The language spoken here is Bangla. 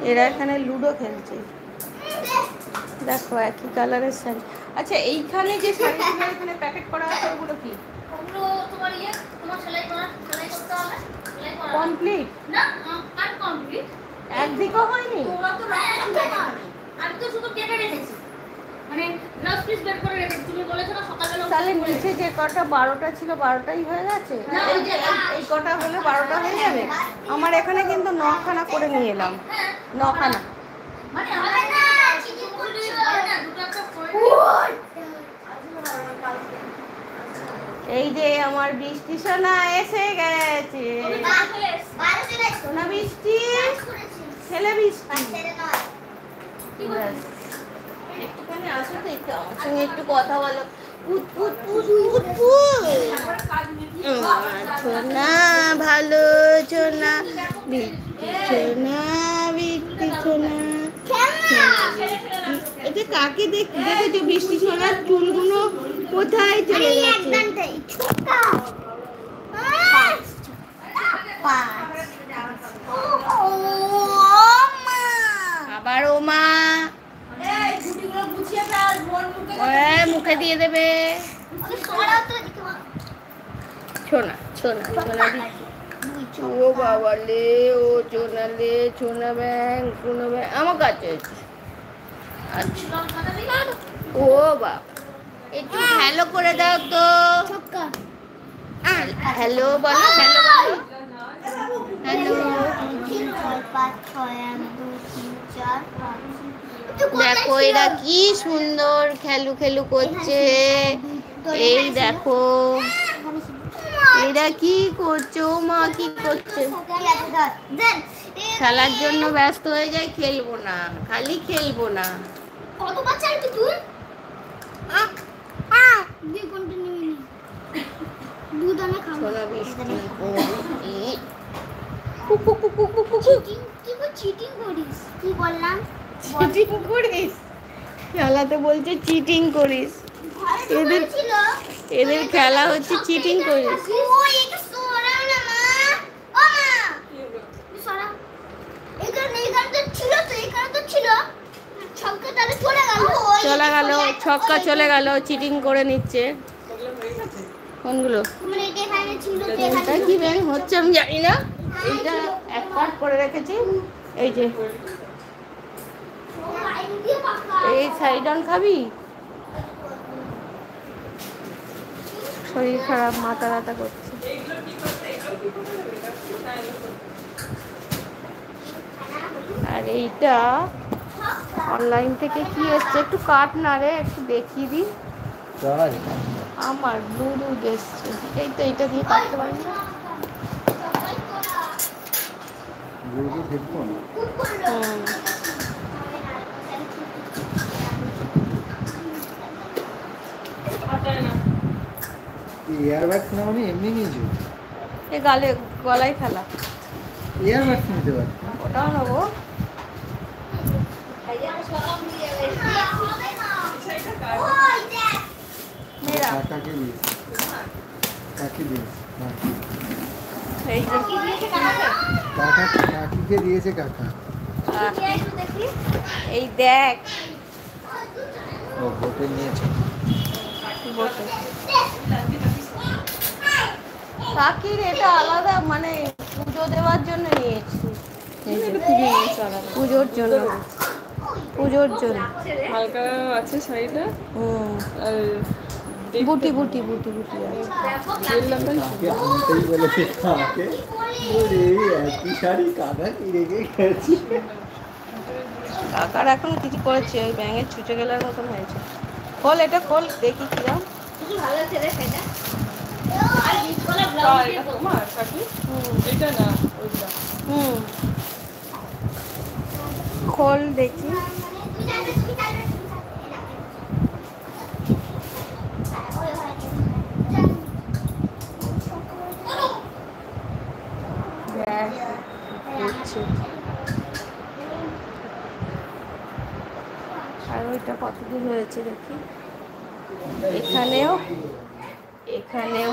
এরা এখানে লুডো খেলছে। দেখো একই কালারের শাড়ি। আচ্ছা এইখানে যে শাড়িগুলো এখানে প্যাকেট করা আছে ওগুলো কি? ওগুলো তোমার তোমার সেলাই করতে হবে। কমপ্লিট না, আর কমপ্লিট একদিকও হয়নি। তোমরা তো রাখতে পারবে। আমি তো শুধু কেটে রেখেছি, মানে ব্লাউজ পিস বের করে রেখেছি। তুমি বলেছো না সকালবেলা। তাহলে নিচে যে কটা 12টা ছিল 12টাই হয়ে গেছে। এই কটা হলে 12টা হয়ে যাবে। আমার এখানে কিন্তু 9খানা করে নিয়ে এলাম। 9খানা মানে আমার না চিঠি করলে হয় না, দুটো একটা করে। এই যে আমার বৃষ্টি সোনা এসে গেছে। সোনা বৃষ্টি, ছেলে বৃষ্টি। একটুখানি আসো তো, একটু আমার সঙ্গে একটু কথা বলো। সোনা ভালো সোনা, বৃষ্টি সোনা, বৃষ্টি সোনা। এটা কাকে দেখেছো? বৃষ্টি সোনার চুলগুলো কোথায় চলে গেছে? আবার ও মা মুখে দিয়ে দেবে। ছোনা ছোনা ছোনা ও বাবা লে, ও চোনা লে, চোনা ব্যাং কোনো ব্যাং আমার কাছে আছে। আচ্ছা ও বাবা, একটু হ্যালো করে দাও তো। হ্যালো বলো, হ্যালো বলো, হ্যালো। দেখো এরা কি সুন্দর খেলু খেলু করছে। এই দেখো এরা কি করছো? মা কি করছে? খেলার জন্য ব্যস্ত হয়ে যায়। খেলবো না, খালি খেলবো না। কতবার চাইবি তুই? সোনা বৃষ্টি চিটিং করিস? কি বললাম? চিটিং করিস? খেলাতে বলছে চিটিং করিস। এদের খেলা হচ্ছে চিটিং করিস। চলে গেল, ছক্কা চলে গেল, চিটিং করে নিচ্ছে। কোনগুলো কি ব্যাং হচ্ছে আমি জানি না। এইটা এক পার্ট করে রেখেছি। এই যে এই সাইডন খাবি? শরীর খারাপ, মাথা ব্যথা করছে। আর এইটা অনলাইন থেকে কি এসছে একটু কাট না রে, একটু দেখিয়ে দিই। আমার ব্লুটুথ এসছে। এই তো এইটা দিয়ে কাটতে পারি না। ইয়ারবাডস না মানে এমনি নিয়েছো? এ গালে গলায় ফেলা ইয়ারবাডস নিতে পারো। ওটাও নেবো। কাকাকে দিয়েছে, কাকি দিয়েছে, এই যে কাকা কাকিকে দিয়েছে কাকা। এই দেখ ও ভোটে নিয়েছে। বসে কাকির এটা আলাদা, মানে পুজো দেওয়ার জন্য নিয়েছি। পুজোর জন্য, পুজোর জন্য হালকা আছে শাড়িটা। আর বুটি বুটি বুটি বুটি আছে। কাকে আনতেই বলেছে, কাকে ওরে একই শাড়ি কাকা কি রেখে গেছি। কাকার এখন কিছু করেছে, ওই ব্যাঙের ছুটে গেলার মতন হয়েছে। খোল এটা, খোল দেখি কিরাম। এটা তোমার কাকি? এটা না ওইটা। খোল দেখি। আর ওইটা কতদূর হয়েছে দেখি। এখানেও